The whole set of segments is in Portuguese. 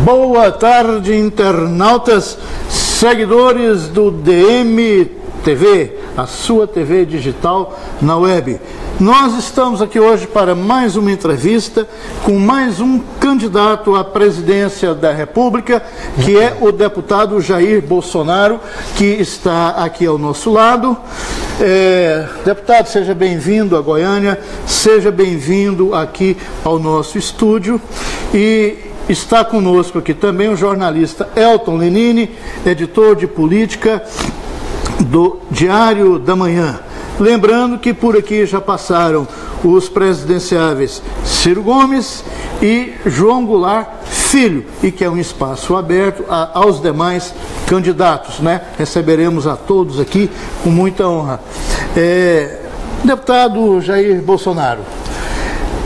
Boa tarde, internautas, seguidores do DM-TV, a sua TV digital na web. Nós estamos aqui hoje para mais uma entrevista com mais um candidato à presidência da República, que é o deputado Jair Bolsonaro, que está aqui ao nosso lado. Deputado, seja bem-vindo a Goiânia, seja bem-vindo aqui ao nosso estúdio. E está conosco aqui também o jornalista Elton Lenini, editor de política do Diário da Manhã. Lembrando que por aqui já passaram os presidenciáveis Ciro Gomes e João Goulart Filho, e que é um espaço aberto aos demais candidatos, né? Receberemos a todos aqui com muita honra. Deputado Jair Bolsonaro,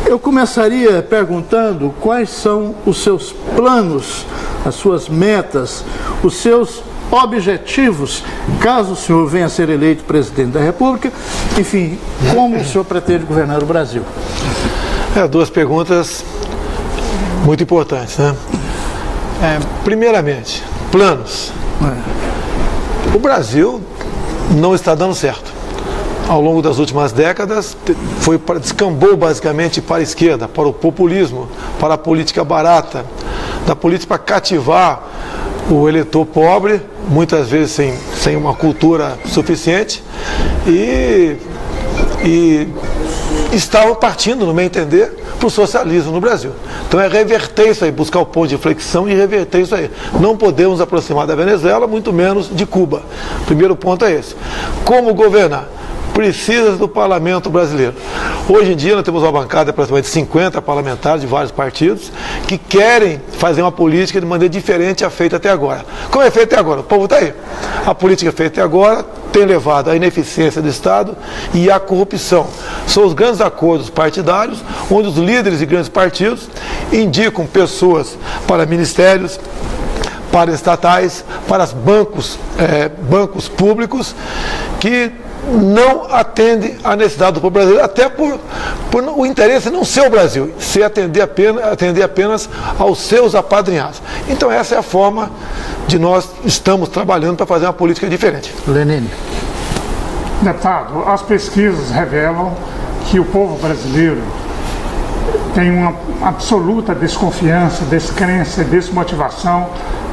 eu começaria perguntando quais são os seus planos, as suas metas, os seus objetivos, caso o senhor venha a ser eleito presidente da República, enfim, como o senhor pretende governar o Brasil? Duas perguntas muito importantes, né? Primeiramente, planos. O Brasil não está dando certo. Ao longo das últimas décadas, descambou basicamente para a esquerda, para o populismo, para a política barata, da política para cativar o eleitor pobre, muitas vezes sem uma cultura suficiente, e estavam partindo, no meu entender, para o socialismo no Brasil. Então é reverter isso aí, buscar o ponto de inflexão e reverter isso aí. Não podemos aproximar da Venezuela, muito menos de Cuba. O primeiro ponto é esse. Como governar? Precisa do parlamento brasileiro. Hoje em dia nós temos uma bancada de aproximadamente 50 parlamentares de vários partidos que querem fazer uma política de maneira diferente a feita até agora. Como é feita até agora? O povo está aí. A política feita até agora tem levado à ineficiência do Estado e à corrupção. São os grandes acordos partidários, onde os líderes de grandes partidos indicam pessoas para ministérios, para estatais, para bancos públicos, que não atende à necessidade do povo brasileiro, até por o interesse não ser o Brasil, se atender apenas aos seus apadrinhados. Então essa é a forma de nós estamos trabalhando para fazer uma política diferente. Lenine. Deputado, as pesquisas revelam que o povo brasileiro tem uma absoluta desconfiança, descrença e desmotivação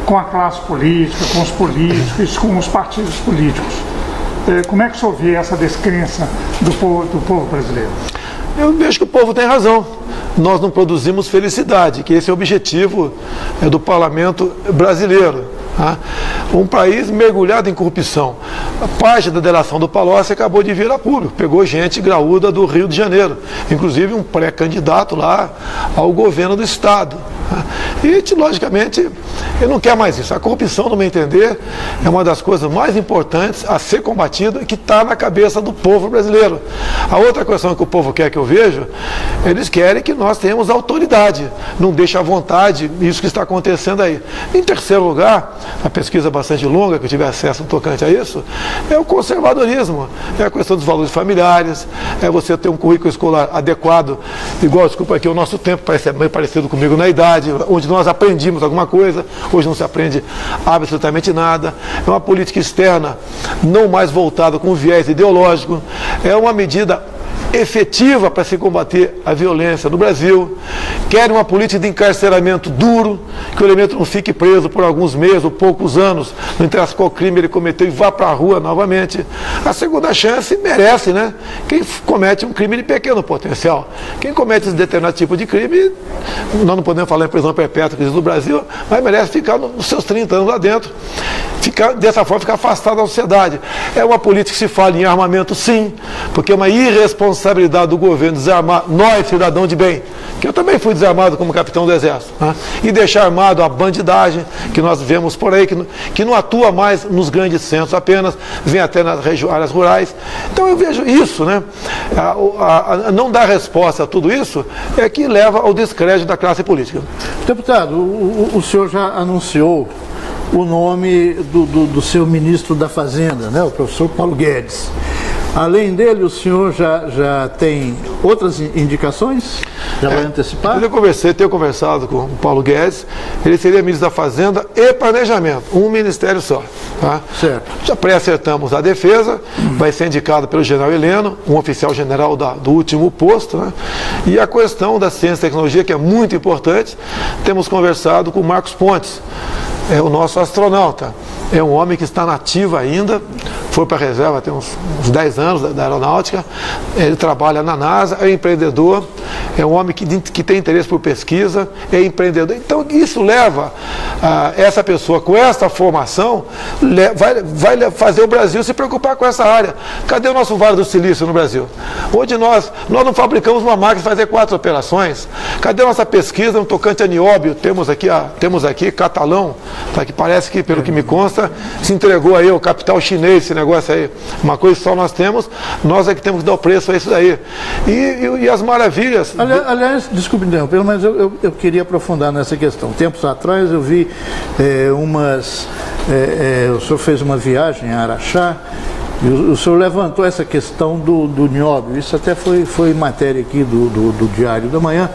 com a classe política, com os políticos, com os partidos políticos. Como é que o senhor vê essa descrença do povo brasileiro? Eu vejo que o povo tem razão. Nós não produzimos felicidade, que esse é o objetivo do parlamento brasileiro. Tá? Um país mergulhado em corrupção. A parte da delação do Palocci acabou de vir a público, pegou gente graúda do Rio de Janeiro, inclusive um pré-candidato lá ao governo do Estado. E, logicamente, ele não quer mais isso. A corrupção, no meu entender, é uma das coisas mais importantes a ser combatida e que está na cabeça do povo brasileiro. A outra questão que o povo quer que eu veja, eles querem que nós tenhamos autoridade, não deixe à vontade isso que está acontecendo aí. Em terceiro lugar, a pesquisa bastante longa, que eu tive acesso tocante a isso, é o conservadorismo, é a questão dos valores familiares, é você ter um currículo escolar adequado, igual, desculpa aqui, o nosso tempo parece meio parecido comigo na idade, onde nós aprendimos alguma coisa, hoje não se aprende absolutamente nada. É uma política externa não mais voltada com viés ideológico, é uma medida efetiva para se combater a violência no Brasil, quer uma política de encarceramento duro, que o elemento não fique preso por alguns meses ou poucos anos, não interessa qual crime ele cometeu e vá para a rua novamente. A segunda chance merece, né? Quem comete um crime de pequeno potencial. Quem comete esse determinado tipo de crime, nós não podemos falar em prisão perpétua que existe no Brasil, mas merece ficar nos seus 30 anos lá dentro. Dessa forma, ficar afastado da sociedade. É uma política que se fala em armamento, sim, porque é uma irresponsabilidade do governo desarmar nós, cidadãos de bem, que eu também fui desarmado como capitão do Exército, né? E deixar armado a bandidagem que nós vemos por aí, que não atua mais nos grandes centros apenas, vem até nas áreas rurais. Então eu vejo isso, né? A não dar resposta a tudo isso é que leva ao descrédito da classe política. Deputado, o senhor já anunciou o nome do seu ministro da Fazenda, né, o professor Paulo Guedes. Além dele, o senhor já tem outras indicações? Já vai antecipar? Tenho conversado com o Paulo Guedes, ele seria ministro da Fazenda e Planejamento, um ministério só. Tá? Certo. Já pré-acertamos a defesa, vai ser indicado pelo general Heleno, um oficial general do último posto, né? E a questão da ciência e tecnologia, que é muito importante, temos conversado com o Marcos Pontes, é o nosso astronauta. É um homem que está na ativa ainda, foi para a reserva tem uns 10 anos da aeronáutica, ele trabalha na NASA, é empreendedor, é um homem que tem interesse por pesquisa, é empreendedor. Então isso leva essa pessoa com essa formação, vai fazer o Brasil se preocupar com essa área. Cadê o nosso Vale do Silício no Brasil? Onde nós não fabricamos uma máquina de fazer 4 operações. Cadê a nossa pesquisa no tocante a nióbio? Temos aqui Catalão, tá, que parece que, pelo que me consta, se entregou aí ao capital chinês esse negócio aí. Uma coisa que só nós temos, nós é que temos que dar o preço a isso daí. E as maravilhas... Aliás, desculpe interromper, mas eu queria aprofundar nessa questão. Tempos atrás eu vi o senhor fez uma viagem a Araxá, e o senhor levantou essa questão do nióbio. Isso até foi matéria aqui do Diário da Manhã,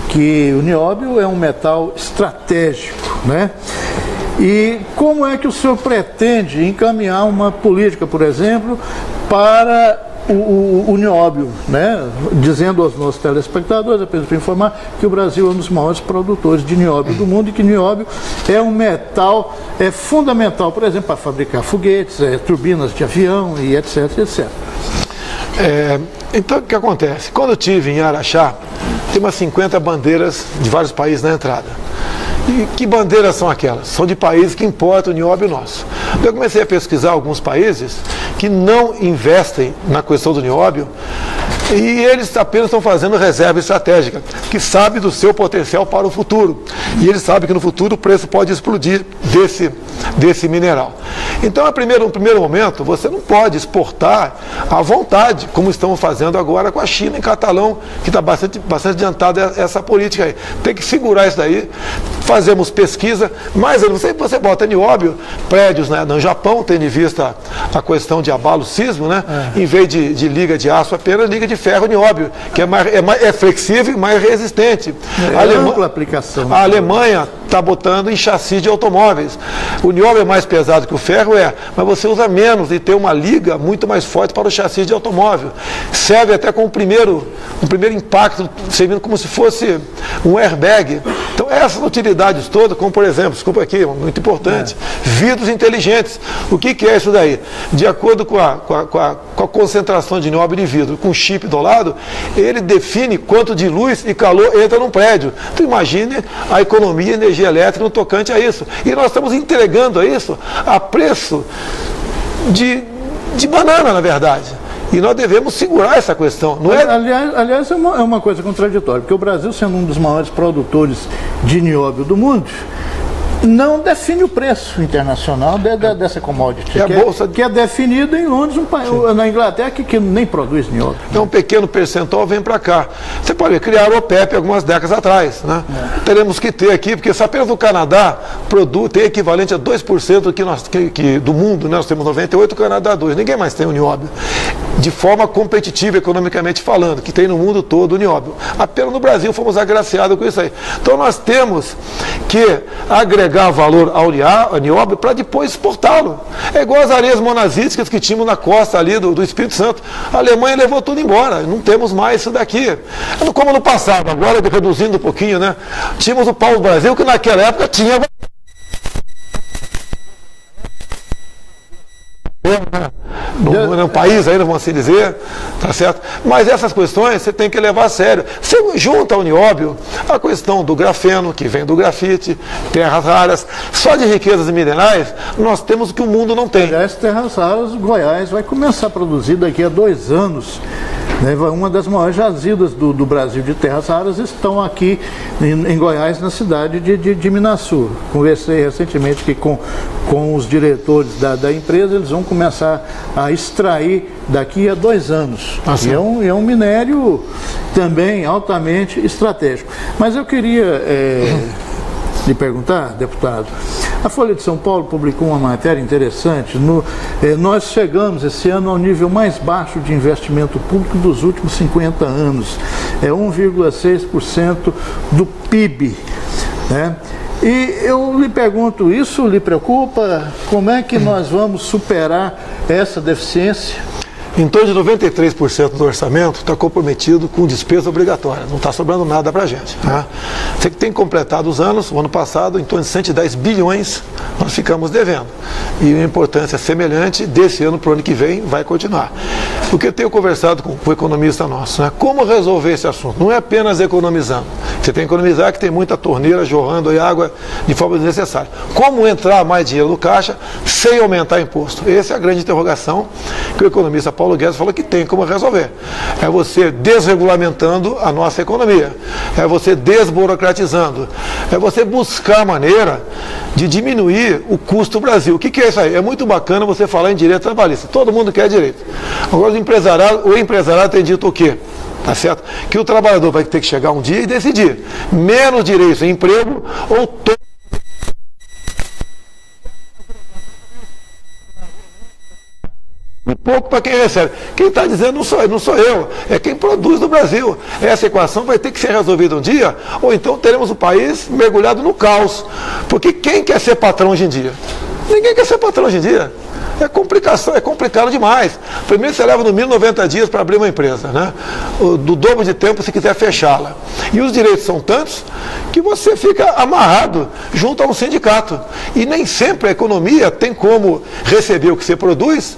que o nióbio é um metal estratégico, né? E como é que o senhor pretende encaminhar uma política, por exemplo, para o nióbio, né? Dizendo aos nossos telespectadores, apenas para informar, que o Brasil é um dos maiores produtores de nióbio do mundo e que nióbio é um metal fundamental, por exemplo, para fabricar foguetes, turbinas de avião e etc, etc. Então, o que acontece? Quando eu estive em Araxá, tem umas 50 bandeiras de vários países na entrada. E que bandeiras são aquelas? São de países que importam o nióbio nosso. Eu comecei a pesquisar alguns países que não investem na questão do nióbio e eles apenas estão fazendo reserva estratégica, que sabe do seu potencial para o futuro. E eles sabem que no futuro o preço pode explodir desse mineral. Então, no primeiro momento, você não pode exportar à vontade, como estamos fazendo agora com a China em Catalão, que está bastante adiantada essa política aí. Tem que segurar isso daí, fazemos pesquisa, mas você bota nióbio, prédios, né, no Japão, tendo em vista a questão de abalo sísmico, né? Em vez de liga de aço apenas, liga de ferro nióbio, que é flexível e mais resistente. Ampla aplicação. A Alemanha está botando em chassi de automóveis. O nióbio é mais pesado que o ferro, mas você usa menos e tem uma liga muito mais forte para o chassi de automóvel. Serve até como um primeiro impacto, servindo como se fosse um airbag. Então, essas utilidades todas, como por exemplo, desculpa aqui, muito importante, vidros inteligentes. O que é isso daí? De acordo com a concentração de nióbio de vidro, com chip do lado, ele define quanto de luz e calor entra num prédio. Então, imagine a economia de energia elétrica no tocante a isso. E nós estamos entregando a isso a preço de banana, na verdade. E nós devemos segurar essa questão. Não é? Aliás, é uma coisa contraditória, porque o Brasil, sendo um dos maiores produtores de nióbio do mundo, não define o preço internacional dessa commodity, que é definido em Londres, na Inglaterra, que nem produz nióbio. Então, um pequeno percentual vem para cá. Você pode ver, criar o OPEP algumas décadas atrás, né? Teremos que ter aqui, porque se apenas o Canadá tem equivalente a 2% do mundo, né? Nós temos 98%, o Canadá 2%. Ninguém mais tem o nióbio. De forma competitiva, economicamente falando, que tem no mundo todo o nióbio. Apenas no Brasil fomos agraciados com isso aí. Então, nós temos que agregar valor ao nióbio para depois exportá-lo. É igual as areias monazíticas que tínhamos na costa ali do Espírito Santo. A Alemanha levou tudo embora, não temos mais isso daqui. Como no passado, agora reduzindo um pouquinho, né? Tínhamos o pau-brasil, que naquela época tinha... no país ainda, vamos assim dizer, tá certo? Mas essas questões você tem que levar a sério. Você junta ao nióbio a questão do grafeno, que vem do grafite, terras raras, só de riquezas minerais, nós temos o que o mundo não tem. Aliás, terras raras, Goiás vai começar a produzir daqui a 2 anos. Uma das maiores jazidas do Brasil de terras raras estão aqui em Goiás, na cidade de Minaçu. Conversei recentemente que com os diretores da empresa, eles vão começar a extrair daqui a 2 anos. E é um minério também altamente estratégico. Mas eu queria lhe perguntar, deputado, A Folha de São Paulo publicou uma matéria interessante. Nós chegamos esse ano ao nível mais baixo de investimento público dos últimos 50 anos. É 1,6% do PIB. Né? E eu lhe pergunto, isso lhe preocupa? Como é que nós vamos superar essa deficiência? Em torno de 93% do orçamento está comprometido com despesa obrigatória, não está sobrando nada para a gente. Né? Você que tem completado os anos, o ano passado, em torno de 110 bilhões nós ficamos devendo. E uma importância semelhante desse ano para o ano que vem vai continuar. O que eu tenho conversado com o economista nosso, né? Como resolver esse assunto? Não é apenas economizando. Você tem que economizar que tem muita torneira jorrando aí água de forma desnecessária. Como entrar mais dinheiro no caixa sem aumentar imposto? Essa é a grande interrogação que o economista Paulo Guedes falou que tem como resolver. É você desregulamentando a nossa economia, é você desburocratizando, é você buscar maneira de diminuir o custo do Brasil. O que é isso aí? É muito bacana você falar em direito trabalhista. Todo mundo quer direito. Agora o empresariado tem dito o quê? Tá certo? Que o trabalhador vai ter que chegar um dia e decidir. Menos direito em emprego ou todo. E pouco para quem recebe. Quem está dizendo não sou eu, é quem produz no Brasil. Essa equação vai ter que ser resolvida um dia, ou então teremos o país mergulhado no caos. Porque quem quer ser patrão hoje em dia? Ninguém quer ser patrão hoje em dia. É complicado demais. Primeiro você leva no mínimo 90 dias para abrir uma empresa, né? Do dobro de tempo se quiser fechá-la. E os direitos são tantos que você fica amarrado junto a um sindicato. E nem sempre a economia tem como receber o que você produz,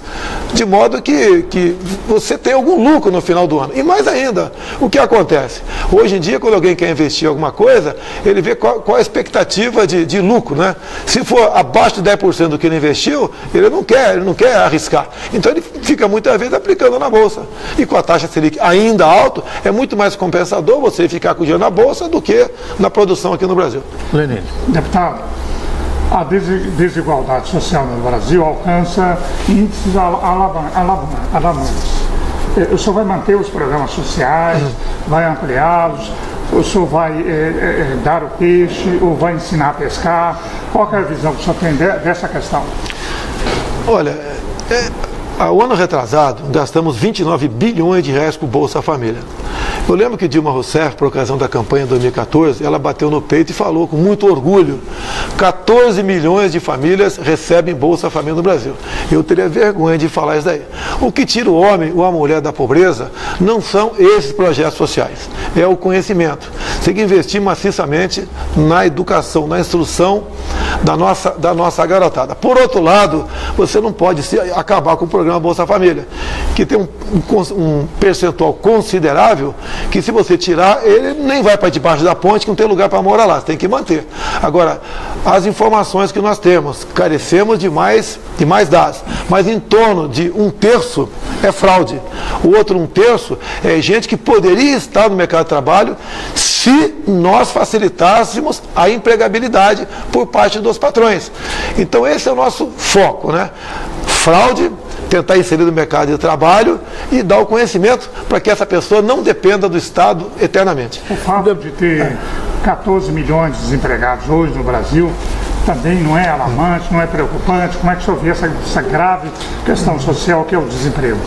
de modo que você tem algum lucro no final do ano. E mais ainda, o que acontece? Hoje em dia, quando alguém quer investir em alguma coisa, ele vê qual a expectativa de lucro, né? Se for abaixo de 10% do que ele investiu, ele não quer arriscar. Então ele fica muitas vezes aplicando na Bolsa. E com a taxa Selic ainda alta, é muito mais compensador você ficar com o dinheiro na Bolsa do que na produção aqui no Brasil. Lenin. Deputado, a desigualdade social no Brasil alcança índices alarmantes. O senhor vai manter os programas sociais, vai ampliá-los, o senhor vai dar o peixe ou vai ensinar a pescar? Qual é a visão que o senhor tem dessa questão? Olha, ao ano retrasado, gastamos 29 bilhões de reais com Bolsa Família. Eu lembro que Dilma Rousseff, por ocasião da campanha de 2014, ela bateu no peito e falou com muito orgulho: 14 milhões de famílias recebem Bolsa Família no Brasil. Eu teria vergonha de falar isso daí. O que tira o homem ou a mulher da pobreza não são esses projetos sociais, é o conhecimento. Tem que investir maciçamente na educação, na instrução da nossa garotada. Por outro lado, você não pode acabar com o programa Bolsa Família, que tem um percentual considerável que, se você tirar, ele nem vai para debaixo da ponte, que não tem lugar para morar lá, você tem que manter. Agora, as informações que nós temos, carecemos de mais dados, mas em torno de 1/3 é fraude. O outro 1/3 é gente que poderia estar no mercado de trabalho se nós facilitássemos a empregabilidade por parte dos patrões. Então esse é o nosso foco, né? Fraude, tentar inserir no mercado de trabalho e dar o conhecimento para que essa pessoa não dependa do Estado eternamente. O fato de ter 14 milhões de desempregados hoje no Brasil também não é alarmante, não é preocupante? Como é que o senhor vê essa grave questão social que é o desemprego?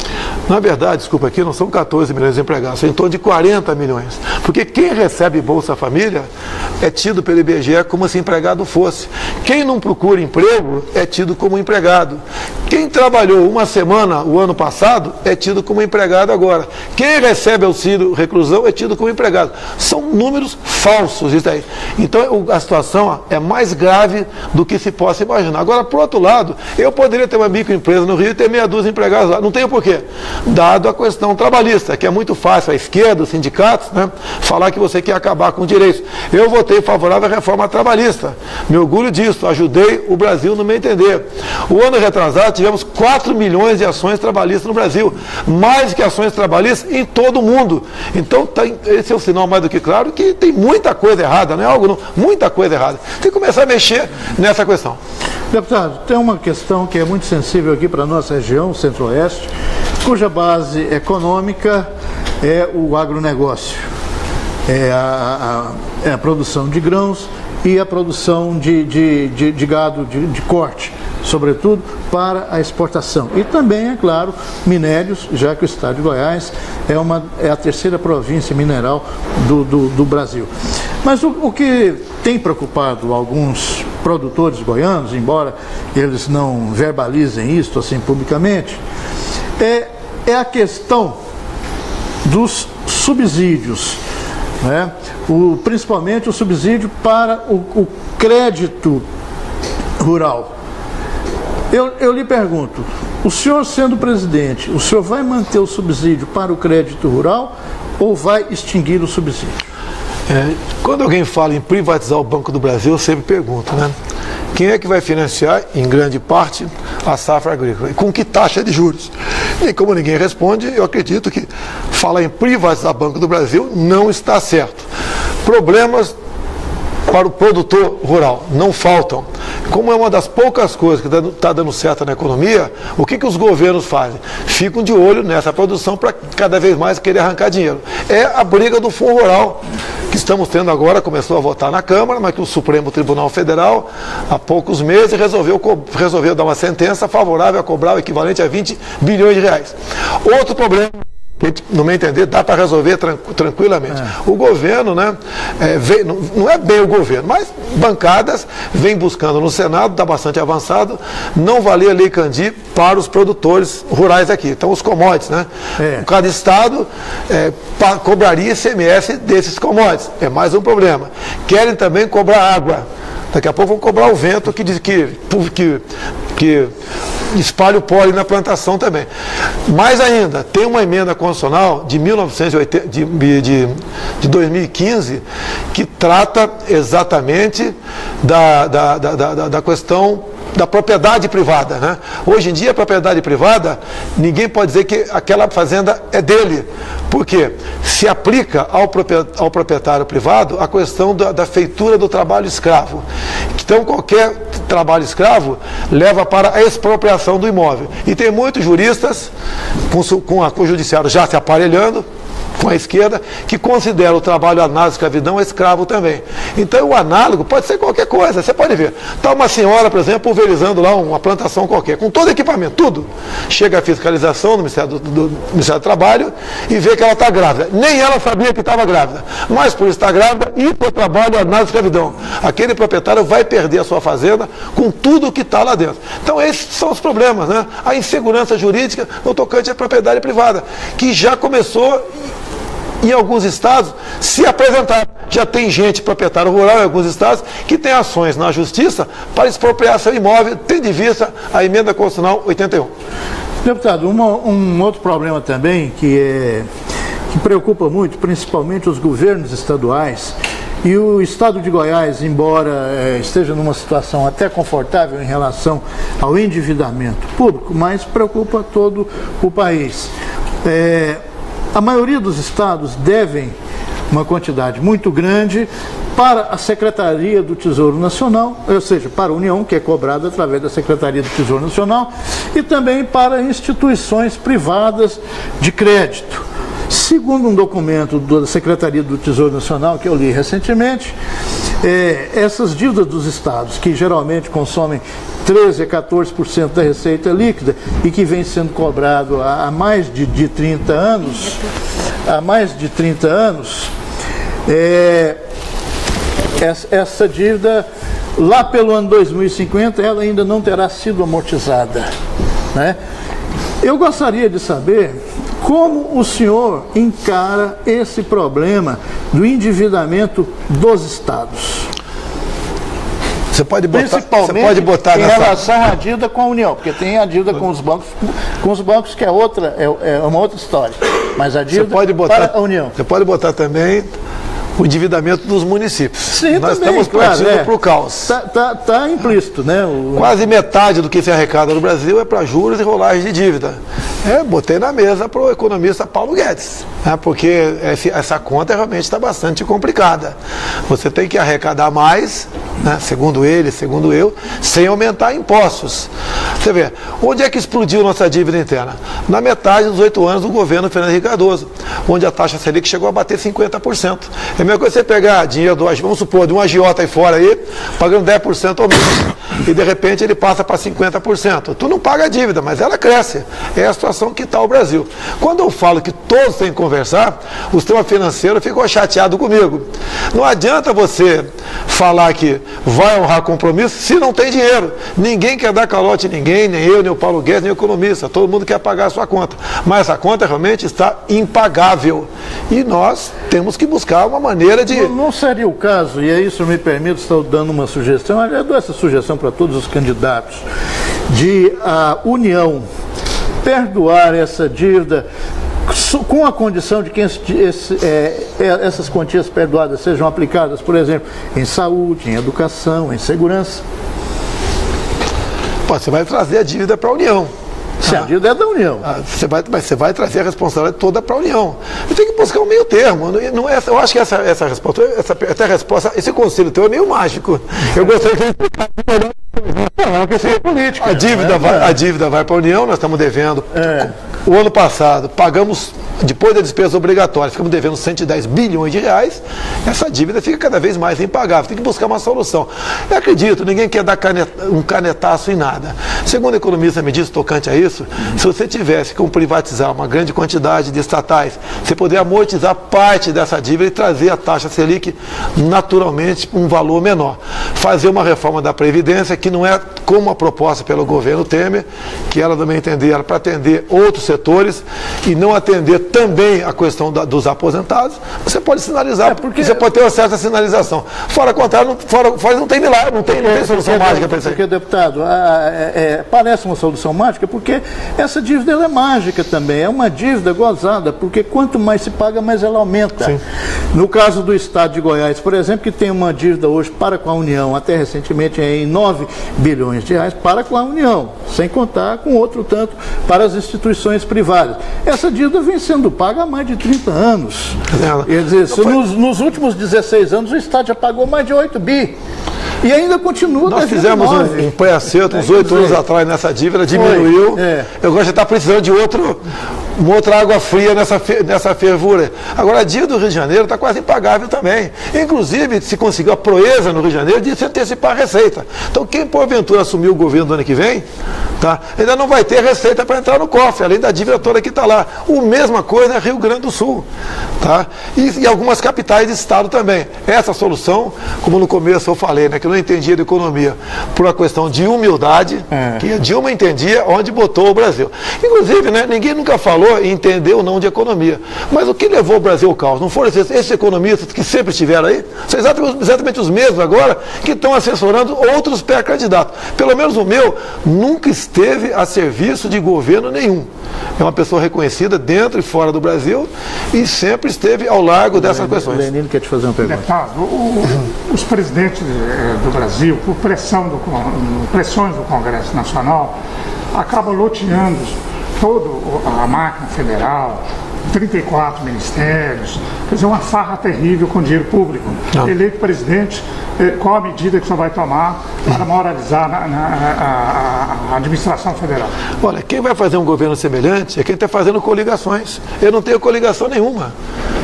Na verdade, desculpa, aqui não são 14 milhões de empregados, são em torno de 40 milhões. Porque quem recebe Bolsa Família é tido pelo IBGE como se empregado fosse. Quem não procura emprego é tido como empregado. Quem trabalhou uma semana o ano passado é tido como empregado agora. Quem recebe auxílio reclusão é tido como empregado. São números falsos isso aí. Então a situação é mais grave do que se possa imaginar. Agora, por outro lado, eu poderia ter uma microempresa no Rio e ter meia dúzia de empregados lá. Não tenho porquê. Dado a questão trabalhista, que é muito fácil, a esquerda, os sindicatos, né, falar que você quer acabar com direitos. Eu votei favorável à reforma trabalhista. Me orgulho disso. Ajudei o Brasil no meu entender. O ano retrasado tivemos 4 milhões de ações trabalhistas no Brasil. Mais que ações trabalhistas em todo o mundo. Então, esse é um sinal mais do que claro que tem muita coisa errada, não é algo não, muita coisa errada. Tem que começar a mexer nessa questão. Deputado, tem uma questão que é muito sensível aqui para a nossa região, Centro-Oeste, cuja base econômica é o agronegócio. a produção de grãos e a produção de gado de corte, sobretudo para a exportação. E também, é claro, minérios, já que o estado de Goiás é a terceira província mineral do Brasil. Mas o que tem preocupado alguns produtores goianos, embora eles não verbalizem isso assim publicamente, é a questão dos subsídios, né? Principalmente o subsídio para o crédito rural. Eu lhe pergunto, o senhor sendo presidente, o senhor vai manter o subsídio para o crédito rural ou vai extinguir o subsídio? Quando alguém fala em privatizar o Banco do Brasil, eu sempre pergunto, né? Quem é que vai financiar, em grande parte, a safra agrícola? E com que taxa de juros? E como ninguém responde, eu acredito que falar em privatizar o Banco do Brasil não está certo. Problemas para o produtor rural não faltam. Como é uma das poucas coisas que está dando certo na economia, o que os governos fazem? Ficam de olho nessa produção para cada vez mais querer arrancar dinheiro. É a briga do Fundo Rural, que estamos tendo agora, começou a votar na Câmara, mas que o Supremo Tribunal Federal, há poucos meses, resolveu dar uma sentença favorável a cobrar o equivalente a 20 bilhões de reais. Outro problema, que, no meu entender, dá para resolver tranquilamente. O governo, né, não é bem o governo, mas bancadas vem buscando no Senado, está bastante avançado, não valer a Lei Candir para os produtores rurais aqui. Então, os commodities, né? Cada estado cobraria ICMS desses commodities. É mais um problema. Querem também cobrar água. Daqui a pouco vão cobrar o vento que diz que espalha o pólen na plantação também. Mais ainda, tem uma emenda constitucional de 2015 que trata exatamente da questão da propriedade privada, né? Hoje em dia, a propriedade privada, ninguém pode dizer que aquela fazenda é dele. Por quê? Se aplica ao proprietário privado a questão da feitura do trabalho escravo. Então, qualquer trabalho escravo leva para a expropriação do imóvel. E tem muitos juristas, com o judiciário já se aparelhando, com a esquerda, que considera o trabalho análogo à escravidão escravo também. Então, o análogo pode ser qualquer coisa. Você pode ver. Está uma senhora, por exemplo, pulverizando lá uma plantação qualquer, com todo equipamento, tudo. Chega a fiscalização do Ministério do Trabalho e vê que ela está grávida. Nem ela sabia que estava grávida. Mas, por estar grávida, e por trabalho análogo à escravidão. Aquele proprietário vai perder a sua fazenda com tudo que está lá dentro. Então, esses são os problemas, né? A insegurança jurídica no tocante à propriedade privada, que já começou em alguns estados se apresentar. Já tem gente, proprietário rural em alguns estados, que tem ações na justiça para expropriar seu imóvel, tendo em vista a emenda constitucional 81. Deputado, um outro problema também que preocupa muito, principalmente os governos estaduais, e o estado de Goiás, embora esteja numa situação até confortável em relação ao endividamento público, mas preocupa todo o país. A maioria dos estados devem uma quantidade muito grande para a Secretaria do Tesouro Nacional, ou seja, para a União, que é cobrada através da Secretaria do Tesouro Nacional, e também para instituições privadas de crédito. Segundo um documento da Secretaria do Tesouro Nacional, que eu li recentemente, essas dívidas dos estados, que geralmente consomem 13% a 14% da receita líquida e que vem sendo cobrado há mais de 30 anos, essa dívida, lá pelo ano 2050, ela ainda não terá sido amortizada, né? Eu gostaria de saber como o senhor encara esse problema do endividamento dos estados. Você pode botar, principalmente em relação à dívida com a União, porque tem a dívida com os bancos que é uma outra história, mas a dívida para a União. Você pode botar também o endividamento dos municípios. Sim, nós também, estamos partindo para o caos. Está implícito, né? Quase metade do que se arrecada no Brasil é para juros e rolagem de dívida. Botei na mesa para o economista Paulo Guedes, né? Porque essa conta realmente está bastante complicada. Você tem que arrecadar mais, né? Segundo ele, segundo eu, sem aumentar impostos. Você vê, onde é que explodiu nossa dívida interna? Na metade dos 8 anos do governo Fernando Henrique Cardoso, onde a taxa Selic chegou a bater 50%. É a mesma coisa você pegar dinheiro vamos supor, de um agiota aí fora aí, pagando 10% ao mês, e de repente ele passa para 50%. Tu não paga a dívida, mas ela cresce. É a situação que está o Brasil. Quando eu falo que todos têm que conversar, o sistema financeiro ficou chateado comigo. Não adianta você falar que vai honrar compromisso se não tem dinheiro. Ninguém quer dar calote em ninguém, nem eu, nem o Paulo Guedes, nem o economista. Todo mundo quer pagar a sua conta. Mas essa conta realmente está impagável. E nós temos que buscar uma maneira de... Não seria o caso, e é isso me permite, estou dando uma sugestão, eu dou essa sugestão para todos os candidatos, de a União perdoar essa dívida com a condição de que essas quantias perdoadas sejam aplicadas, por exemplo, em saúde, em educação, em segurança. Você vai trazer a dívida para a União. Se a dívida é da União. Você vai trazer a responsabilidade toda para a União. Eu tenho que buscar um meio termo. Não é, eu acho que essa resposta, esse conselho teu é meio mágico. Eu gostaria que ele explicasse melhor. Não, que seja política. A dívida vai para a União, nós estamos devendo. O ano passado, pagamos, depois da despesa obrigatória, ficamos devendo 110 bilhões de reais, essa dívida fica cada vez mais impagável. Tem que buscar uma solução. Eu acredito, ninguém quer dar um canetaço em nada. Segundo o economista me disse, tocante a isso, se você tivesse como privatizar uma grande quantidade de estatais, você poderia amortizar parte dessa dívida e trazer a taxa Selic naturalmente para um valor menor. Fazer uma reforma da Previdência, que não é como a proposta pelo governo Temer, que ela, no meu entender, era para atender outros setores e não atender também a questão dos aposentados. Você pode sinalizar, porque você pode ter uma certa sinalização. Fora contrário, fora não tem milagre, não tem solução mágica para isso aí. Porque, deputado, parece uma solução mágica, porque essa dívida ela é mágica também, é uma dívida gozada, porque quanto mais se paga, mais ela aumenta. Sim. No caso do estado de Goiás, por exemplo, que tem uma dívida hoje para com a União, até recentemente em 9 bilhões de reais, para com a União, sem contar com outro tanto para as instituições privadas. Essa dívida vem sendo paga há mais de 30 anos. Quer dizer, nos últimos 16 anos o Estado já pagou mais de 8 bi. E ainda continua. Nós fizemos um pré-acerto uns 8 anos atrás nessa dívida, diminuiu. Eu gosto de estar precisando de uma outra água fria nessa fervura. Agora, a dívida do Rio de Janeiro está quase impagável também. Inclusive, se conseguiu a proeza no Rio de Janeiro de se antecipar a receita. Então, quem porventura assumir o governo do ano que vem, tá, ainda não vai ter receita para entrar no cofre, além da dívida toda que está lá. A mesma coisa é Rio Grande do Sul. Tá? E algumas capitais de estado também. Essa solução, como no começo eu falei, né, que eu não entendia de economia, por uma questão de humildade, que a Dilma entendia onde botou o Brasil. Inclusive, né, ninguém nunca falou e entendeu ou não de economia. Mas o que levou o Brasil ao caos? Não foram esses economistas que sempre estiveram aí? São exatamente os mesmos agora que estão assessorando outros pré-candidatos. Pelo menos o meu nunca esteve a serviço de governo nenhum. É uma pessoa reconhecida dentro e fora do Brasil e sempre esteve ao largo dessas questões. Lenine quer te fazer uma pergunta. Deputado, os presidentes do Brasil, por pressões do Congresso Nacional, acabam loteando toda a máquina federal, 34 ministérios, quer dizer, uma farra terrível com dinheiro público. Eleito presidente, qual a medida que o senhor vai tomar para moralizar a administração federal? Olha, quem vai fazer um governo semelhante é quem está fazendo coligações. Eu não tenho coligação nenhuma.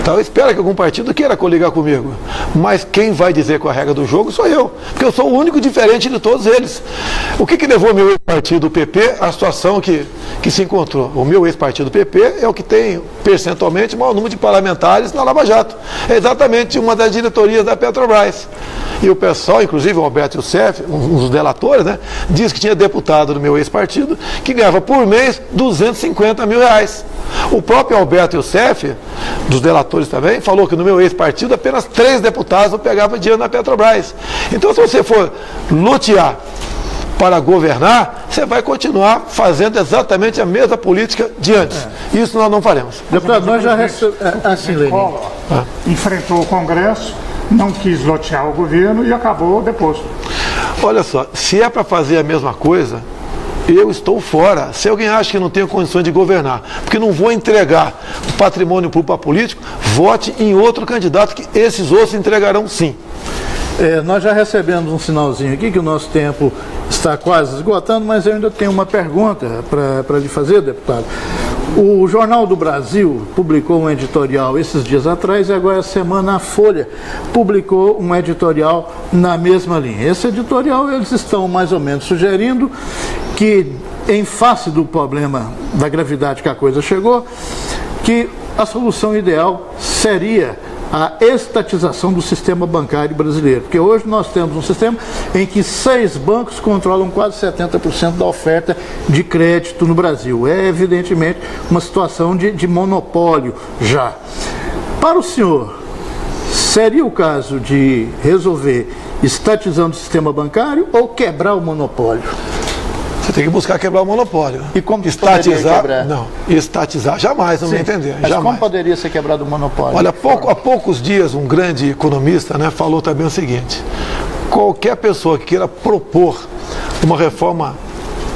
Então, eu espero que algum partido queira coligar comigo. Mas quem vai dizer qual é a regra do jogo sou eu. Porque eu sou o único diferente de todos eles. O que levou o meu ex-partido, o PP, à situação que se encontrou? O meu ex-partido, PP, é o que tem percentualmente o maior número de parlamentares na Lava Jato. É exatamente uma das diretorias da Petrobras. E o pessoal, inclusive o Alberto Youssef, um dos delatores, né, diz que tinha deputado do meu ex-partido que ganhava por mês 250 mil reais. O próprio Alberto Youssef, dos delatores também, falou que no meu ex-partido apenas 3 deputados não pegavam dinheiro na Petrobras. Então, se você for lotear para governar, você vai continuar fazendo exatamente a mesma política de antes. Isso nós não faremos. Deputado, nós já enfrentou o Congresso, não quis lotear o governo e acabou deposto. Olha só, se é para fazer a mesma coisa, eu estou fora. Se alguém acha que não tenho condições de governar, porque não vou entregar o patrimônio público a político, vote em outro candidato que esses outros entregarão sim. Nós já recebemos um sinalzinho aqui que o nosso tempo está quase esgotando, mas eu ainda tenho uma pergunta para lhe fazer, deputado. O Jornal do Brasil publicou um editorial esses dias atrás e agora essa semana a Folha publicou um editorial na mesma linha. Esse editorial eles estão mais ou menos sugerindo que, em face do problema da gravidade que a coisa chegou, que a solução ideal seria a estatização do sistema bancário brasileiro. Porque hoje nós temos um sistema em que 6 bancos controlam quase 70% da oferta de crédito no Brasil. É, evidentemente, uma situação de monopólio já. Para o senhor, seria o caso de resolver estatizando o sistema bancário ou quebrar o monopólio? Você tem que buscar quebrar o monopólio. E como estatizar? Não, estatizar jamais, não me entender. Mas jamais. como poderia ser quebrado o monopólio? Olha, há poucos dias um grande economista, né, falou também o seguinte: qualquer pessoa que queira propor uma reforma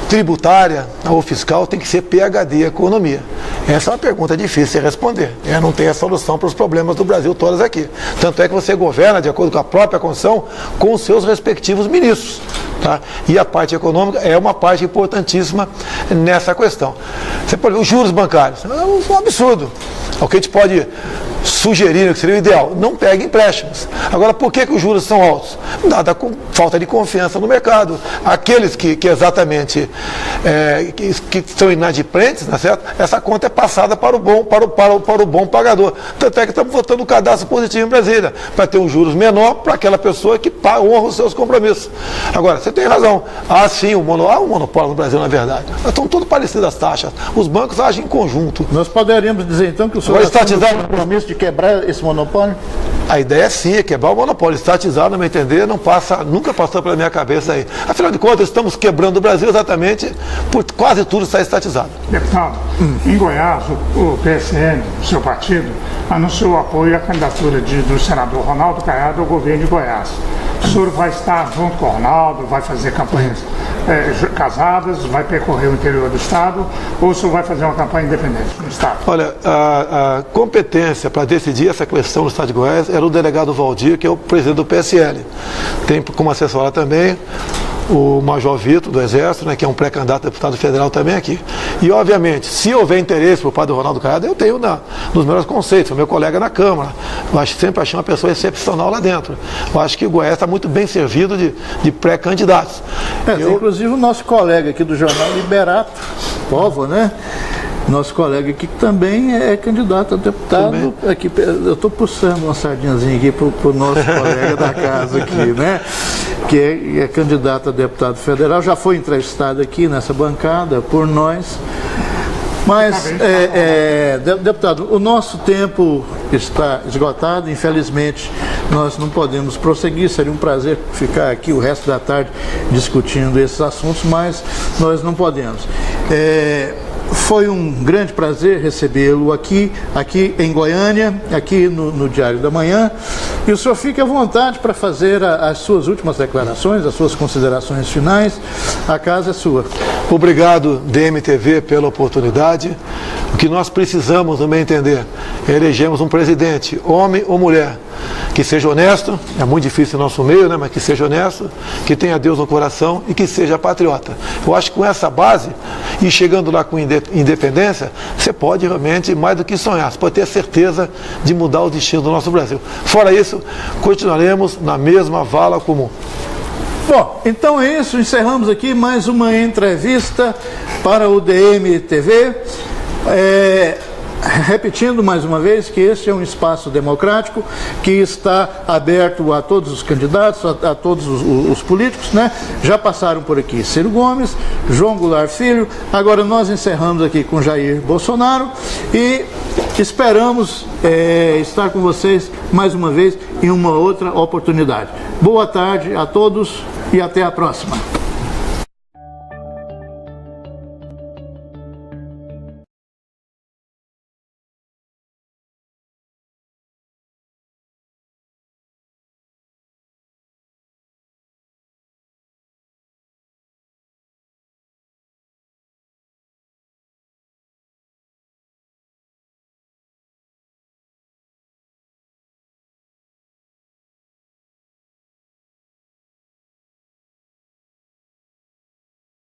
tributária ou fiscal tem que ser PhD em economia. Essa é uma pergunta difícil de responder. Eu não tenho a solução para os problemas do Brasil todos aqui. Tanto é que você governa, de acordo com a própria Constituição, com os seus respectivos ministros. Tá? E a parte econômica é uma parte importantíssima nessa questão. Você pode ver os juros bancários. É um absurdo. O que a gente pode sugerir, que seria o ideal, não pegue empréstimos. Agora, por que os juros são altos? Dada a falta de confiança no mercado. Aqueles que exatamente que são inadimplentes, tá certo? Essa conta é passada para o bom pagador. Tanto é que estamos votando o cadastro positivo em Brasília, para ter um juros menor para aquela pessoa que honra os seus compromissos. Agora, você tem razão. Há sim um monopólio no Brasil, na verdade. Estão todas parecidas as taxas. Os bancos agem em conjunto. Nós poderíamos dizer então que o senhor estatizar o compromisso de quebrar esse monopólio? A ideia sim é quebrar o monopólio. Estatizar, no meu entender, nunca passou pela minha cabeça aí. Afinal de contas, estamos quebrando o Brasil exatamente por quase tudo estar estatizado. Deputado, em Goiás, o PSN, o seu partido, anunciou o apoio à candidatura do senador Ronaldo Caiado ao governo de Goiás. O senhor vai estar junto com o Ronaldo, vai fazer campanhas casadas, vai percorrer o interior do Estado, ou o senhor vai fazer uma campanha independente no Estado? Olha, a competência para decidir essa questão no Estado de Goiás era o delegado Valdir, que é o presidente do PSL. Tem como assessora também o Major Vitor, do Exército, né, que é um pré-candidato a deputado federal também aqui. E, obviamente, se houver interesse por parte do Ronaldo Caiado, eu tenho nos melhores conceitos, o meu colega na Câmara. Eu sempre achei uma pessoa excepcional lá dentro. Eu acho que o Goiás está muito bem servido de pré-candidatos. Inclusive o nosso colega aqui do jornal, Liberato Povo, né? Nosso colega aqui que também é candidato a deputado. Aqui, eu estou puxando uma sardinhazinha aqui para o nosso colega da casa aqui, né? Que é candidato a deputado federal, já foi entrevistado aqui nessa bancada por nós. Mas, deputado, o nosso tempo está esgotado, infelizmente nós não podemos prosseguir, seria um prazer ficar aqui o resto da tarde discutindo esses assuntos, mas nós não podemos. Foi um grande prazer recebê-lo aqui em Goiânia, aqui no Diário da Manhã. E o senhor fique à vontade para fazer as suas últimas declarações, as suas considerações finais. A casa é sua. Obrigado, DMTV, pela oportunidade. O que nós precisamos, no meu entender, é elegermos um presidente, homem ou mulher, que seja honesto, é muito difícil no nosso meio, né, mas que seja honesto, que tenha Deus no coração e que seja patriota. Eu acho que com essa base, e chegando lá com independência, você pode realmente, mais do que sonhar, você pode ter certeza de mudar o destino do nosso Brasil. Fora isso, continuaremos na mesma vala comum. Bom, então é isso, encerramos aqui mais uma entrevista para o DMTV. Repetindo mais uma vez que este é um espaço democrático que está aberto a todos os candidatos, a todos os políticos, né? Já passaram por aqui Ciro Gomes, João Goulart Filho, agora nós encerramos aqui com Jair Bolsonaro e esperamos estar com vocês mais uma vez em uma outra oportunidade. Boa tarde a todos e até a próxima.